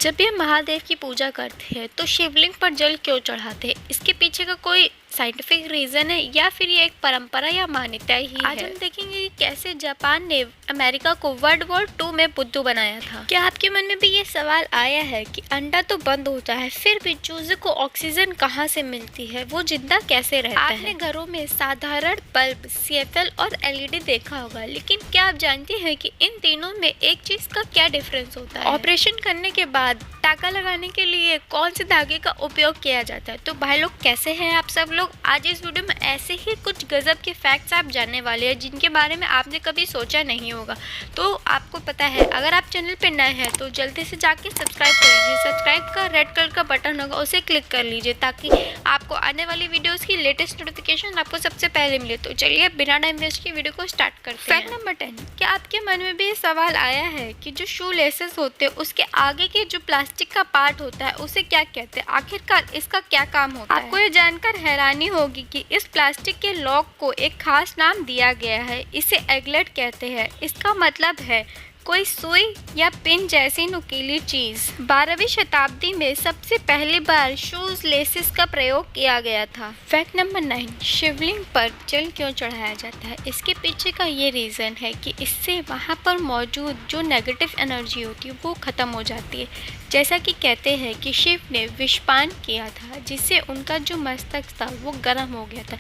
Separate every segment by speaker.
Speaker 1: जब ये महादेव की पूजा करते हैं तो शिवलिंग पर जल क्यों चढ़ाते हैं? इसके पीछे का कोई साइंटिफिक रीजन है या फिर ये एक परंपरा या मान्यता ही है? आज हम देखेंगे कि कैसे जापान ने अमेरिका को वर्ल्ड वॉर 2 में बुद्धू बनाया था। क्या आपके मन में भी ये सवाल आया है कि अंडा तो बंद होता है, फिर भी चूजे को ऑक्सीजन कहाँ से मिलती है, वो जिंदा कैसे रहता है? आपने घरों में साधारण बल्ब, सीएफएल और एलईडी देखा होगा, लेकिन क्या आप जानते हैं कि इन तीनों में एक चीज का क्या डिफरेंस होता है? ऑपरेशन करने के बाद टाका लगाने के लिए कौन से धागे का उपयोग किया जाता है? तो भाई लोग, कैसे हैं आप सब लोग? आज इस वीडियो में ऐसे ही कुछ गजब के फैक्ट्स आप जानने वाले हैं जिनके बारे में आपने कभी सोचा नहीं होगा। तो आपको पता है, अगर आप चैनल पे नए हैं तो जल्दी से जाके सब्सक्राइब कर लीजिए। सब्सक्राइब का रेड कलर का बटन होगा, उसे क्लिक कर लीजिए ताकि आपको आने वाली वीडियोस की लेटेस्ट नोटिफिकेशन आपको सबसे पहले मिले। तो चलिए बिना टाइम वेस्ट की वीडियो को स्टार्ट करते हैं। फैक्ट नंबर 10, क्या आपके मन में भी ये सवाल आया है कि जो शू लेसेस होते हैं उसके आगे के जो प्लास्टिक का पार्ट होता है उसे क्या कहते हैं? आखिरकार इसका क्या काम होता है? आपको ये जानकर हैरानी होगी कि इस प्लास्टिक के लॉक को एक खास नाम दिया गया है। इसे एगलेट कहते हैं। इसका मतलब है कोई सुई या पिन जैसी नुकीली चीज। 12वीं शताब्दी में सबसे पहली बार शूज लेसेस का प्रयोग किया गया था। फैक्ट नंबर 9, शिवलिंग पर जल क्यों चढ़ाया जाता है? इसके पीछे का ये रीज़न है कि इससे वहाँ पर मौजूद जो नेगेटिव एनर्जी होती है वो ख़त्म हो जाती है। जैसा कि कहते हैं कि शिव ने विषपान किया था, जिससे उनका जो मस्तक था वो गर्म हो गया था,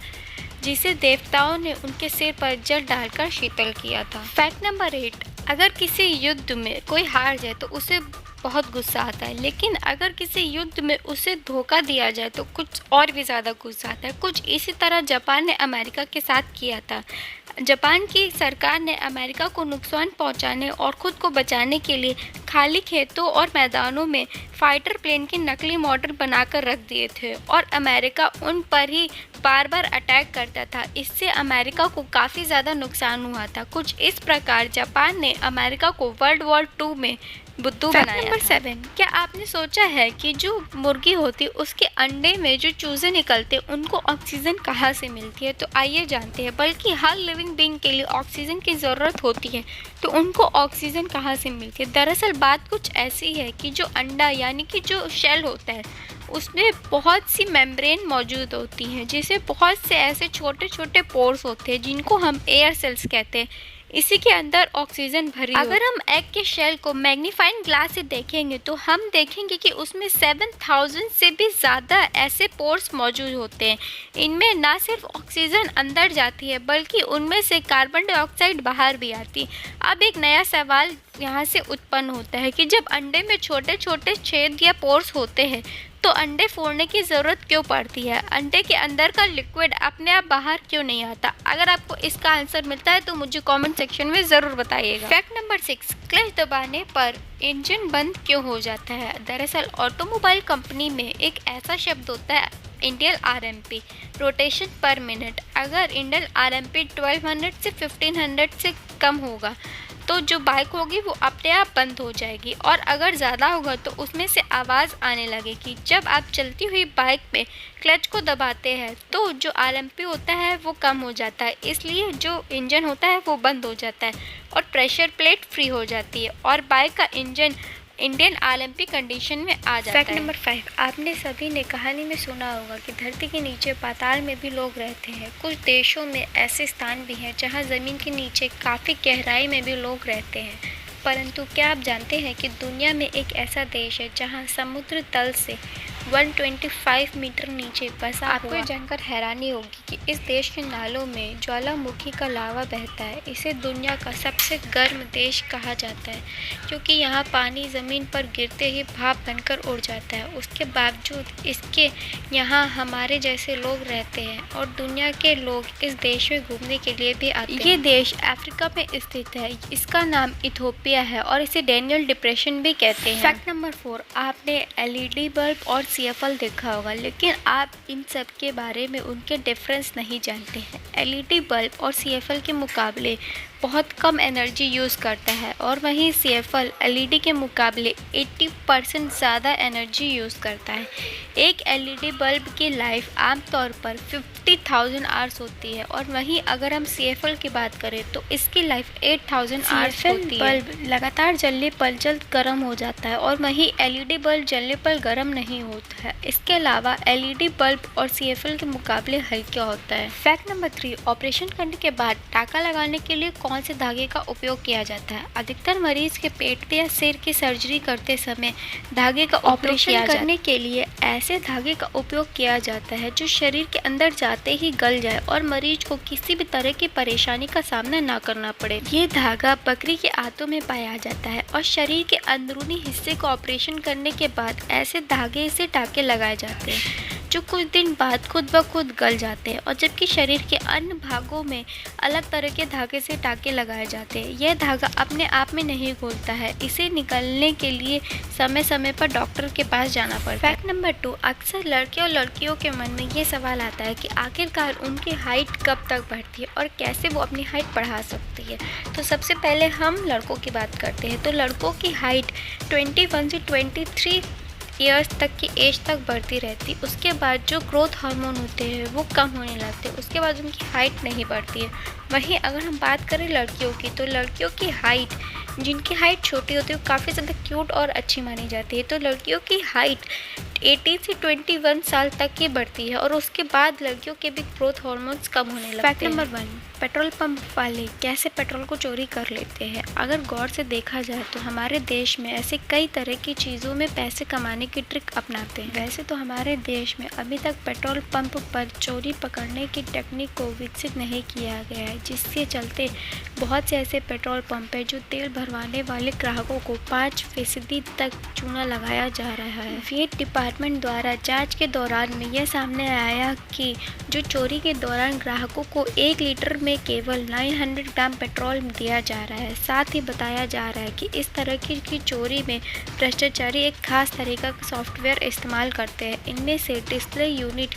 Speaker 1: जिसे देवताओं ने उनके सिर पर जल डालकर शीतल किया था। फैक्ट नंबर 8, अगर किसी युद्ध में कोई हार जाए तो उसे बहुत गुस्सा आता है, लेकिन अगर किसी युद्ध में उसे धोखा दिया जाए तो कुछ और भी ज़्यादा गुस्सा आता है। कुछ इसी तरह जापान ने अमेरिका के साथ किया था। जापान की सरकार ने अमेरिका को नुकसान पहुंचाने और ख़ुद को बचाने के लिए खाली खेतों और मैदानों में फाइटर प्लेन के नकली मॉडल बनाकर रख दिए थे और अमेरिका उन पर ही बार बार अटैक करता था। इससे अमेरिका को काफ़ी ज़्यादा नुकसान हुआ था। कुछ इस प्रकार जापान ने अमेरिका को वर्ल्ड वॉर 2 में बुद्धू बनाया। नंबर 7, क्या आपने सोचा है कि जो मुर्गी होती है उसके अंडे में जो चूजे निकलते हैं उनको ऑक्सीजन कहाँ से मिलती है? तो आइए जानते हैं। बल्कि हर लिविंग बीइंग के लिए ऑक्सीजन की ज़रूरत होती है, तो उनको ऑक्सीजन कहाँ से मिलती है? दरअसल बात कुछ ऐसी है कि जो अंडा यानी कि जो शेल होता है उसमें बहुत सी मेम्ब्रेन मौजूद होती हैं, जिसे बहुत से ऐसे छोटे छोटे पोर्स होते हैं जिनको हम एयर सेल्स कहते हैं। इसी के अंदर ऑक्सीजन भरी। अगर हम एग के शेल को मैग्नीफाइंग ग्लास से देखेंगे तो हम देखेंगे कि उसमें 7000 से भी ज़्यादा ऐसे पोर्स मौजूद होते हैं। इनमें ना सिर्फ ऑक्सीजन अंदर जाती है बल्कि उनमें से कार्बन डाइऑक्साइड बाहर भी आती है। अब एक नया सवाल यहाँ से उत्पन्न होता है कि जब अंडे में छोटे छोटे छेद या पोर्स होते हैं तो अंडे फोड़ने की ज़रूरत क्यों पड़ती है? अंडे के अंदर का लिक्विड अपने आप बाहर क्यों नहीं आता? अगर आपको इसका आंसर मिलता है तो मुझे कमेंट सेक्शन में ज़रूर बताइएगा। फैक्ट नंबर 6, क्लच दबाने पर इंजन बंद क्यों हो जाता है? दरअसल ऑटोमोबाइल कंपनी में एक ऐसा शब्द होता है इंडियन आरएमपी, रोटेशन पर मिनट। अगर इंडियन आरएमपी 1200 से 1500 से कम होगा तो जो बाइक होगी वो अपने आप बंद हो जाएगी, और अगर ज़्यादा होगा तो उसमें से आवाज़ आने लगेगी। जब आप चलती हुई बाइक में क्लच को दबाते हैं तो जो आरएमपी होता है वो कम हो जाता है, इसलिए जो इंजन होता है वो बंद हो जाता है और प्रेशर प्लेट फ्री हो जाती है और बाइक का इंजन इंडियन आरएमपी कंडीशन में आ जाता है। फैक्ट नंबर 5, आपने सभी ने कहानी में सुना होगा कि धरती के नीचे पाताल में भी लोग रहते हैं। कुछ देशों में ऐसे स्थान भी हैं जहां ज़मीन के नीचे काफ़ी गहराई में भी लोग रहते हैं। परंतु क्या आप जानते हैं कि दुनिया में एक ऐसा देश है जहां समुद्र तल से 125 मीटर नीचे बसा हुआ। आपको जानकर हैरानी होगी कि इस देश के नालों में ज्वालामुखी का लावा बहता है। इसे दुनिया का सबसे गर्म देश कहा जाता है क्योंकि यहाँ पानी ज़मीन पर गिरते ही भाप बनकर उड़ जाता है। उसके बावजूद इसके यहाँ हमारे जैसे लोग रहते हैं और दुनिया के लोग इस देश में घूमने के लिए भी आते हैं। ये देश अफ्रीका में स्थित है। इसका नाम इथोपिया है और इसे डैनियल डिप्रेशन भी कहते हैं। फैक्ट नंबर 4, आपने एलईडी बल्ब और सीएफएल देखा होगा, लेकिन आप इन सब के बारे में उनके डिफरेंस नहीं जानते हैं। एलईडी बल्ब और सीएफएल के मुकाबले बहुत कम एनर्जी यूज़ करता है और वहीं CFL LED के मुकाबले 80% ज़्यादा एनर्जी यूज़ करता है। एक LED बल्ब की लाइफ आमतौर पर 50,000 आवर्स होती है और वहीं अगर हम CFL की बात करें तो इसकी लाइफ 8,000 आवर्स होती है। बल्ब लगातार जलने पर जल्द गर्म हो जाता है और वहीं LED बल्ब जलने पर गर्म नहीं होता है। इसके अलावा LED बल्ब और CFL के मुकाबले हल्का होता है। फैक्ट नंबर 3, ऑपरेशन करने के बाद टाँका लगाने के लिए कौन से धागे का उपयोग किया जाता है? अधिकतर मरीज के पेट या सिर की सर्जरी करते समय धागे का ऑपरेशन करने के लिए ऐसे धागे का उपयोग किया जाता है जो शरीर के अंदर जाते ही गल जाए और मरीज को किसी भी तरह की परेशानी का सामना ना करना पड़े। ये धागा बकरी के आंतों में पाया जाता है और शरीर के अंदरूनी हिस्से को ऑपरेशन करने के बाद ऐसे धागे से टाँके लगाए जाते हैं जो कुछ दिन बाद खुद ब खुद गल जाते हैं और जबकि शरीर के अन्य भागों में अलग तरह के धागे से टाँके लगाए जाते हैं। यह धागा अपने आप में नहीं घूमता है, इसे निकालने के लिए समय समय पर डॉक्टर के पास जाना पड़ता है। फैक्ट नंबर 2, अक्सर लड़के और लड़कियों के मन में ये सवाल आता है कि आखिरकार उनकी हाइट कब तक बढ़ती है और कैसे वो अपनी हाइट बढ़ा सकती है। तो सबसे पहले हम लड़कों की बात करते हैं। तो लड़कों की हाइट 21 से 23 ईयर्स तक की एज तक बढ़ती रहती। उसके बाद जो ग्रोथ हार्मोन होते हैं वो कम होने लगते हैं, उसके बाद उनकी हाइट नहीं बढ़ती है। वहीं अगर हम बात करें लड़कियों की, तो लड़कियों की हाइट, जिनकी हाइट छोटी होती है वो काफ़ी ज़्यादा क्यूट और अच्छी मानी जाती है। तो लड़कियों की हाइट 18 से 21 साल तक की बढ़ती है और उसके बाद लड़कियों के भी ग्रोथ हार्मोन्स कम होने लगते हैं। फैक्ट नंबर 1, पेट्रोल पंप वाले कैसे पेट्रोल को चोरी कर लेते हैं? अगर गौर से देखा जाए तो हमारे देश में ऐसे कई तरह की चीज़ों में पैसे कमाने की ट्रिक अपनाते हैं। वैसे तो हमारे देश में अभी तक पेट्रोल पंप पर चोरी पकड़ने की टेक्निक को विकसित नहीं किया गया है, जिसके चलते बहुत से ऐसे पेट्रोल पंप है जो तेल भरवाने वाले ग्राहकों को 5% तक चूना लगाया जा रहा है। वित्त डिपार्टमेंट द्वारा जांच के दौरान में यह सामने आया कि जो चोरी के दौरान ग्राहकों को 1 लीटर में केवल 900 ग्राम पेट्रोल दिया जा रहा है। साथ ही बताया जा रहा है कि इस तरह की चोरी में भ्रष्टाचारी एक खास तरीका का सॉफ्टवेयर इस्तेमाल करते हैं। इनमें से डिस्प्ले यूनिट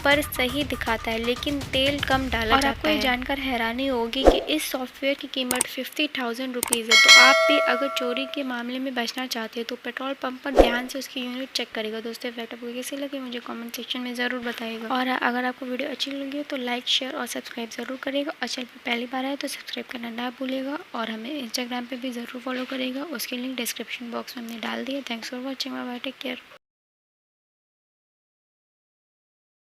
Speaker 1: पर सही दिखाता है लेकिन तेल कम डाला जाता है। और आपको ये जानकर हैरानी होगी कि इस सॉफ्टवेयर की कीमत 50,000 रुपीज़ है। तो आप भी अगर चोरी के मामले में बचना चाहते हैं तो पेट्रोल पंप पर ध्यान से उसकी यूनिट चेक करेगा। दोस्तों, फैक्ट आपको कैसे लगे मुझे कमेंट सेक्शन में ज़रूर बताइएगा और अगर आपको वीडियो अच्छी लगी हो तो लाइक, शेयर और सब्सक्राइब ज़रूर करेगा और चैनल पर पहली बार आए तो सब्सक्राइब करना ना भूलेगा और हमें इंस्टाग्राम पर भी ज़रूर फॉलो करेगा। उसकी लिंक डिस्क्रिप्शन बॉक्स में हमने डाल दिया। Thanks for watching, bye bye, take care.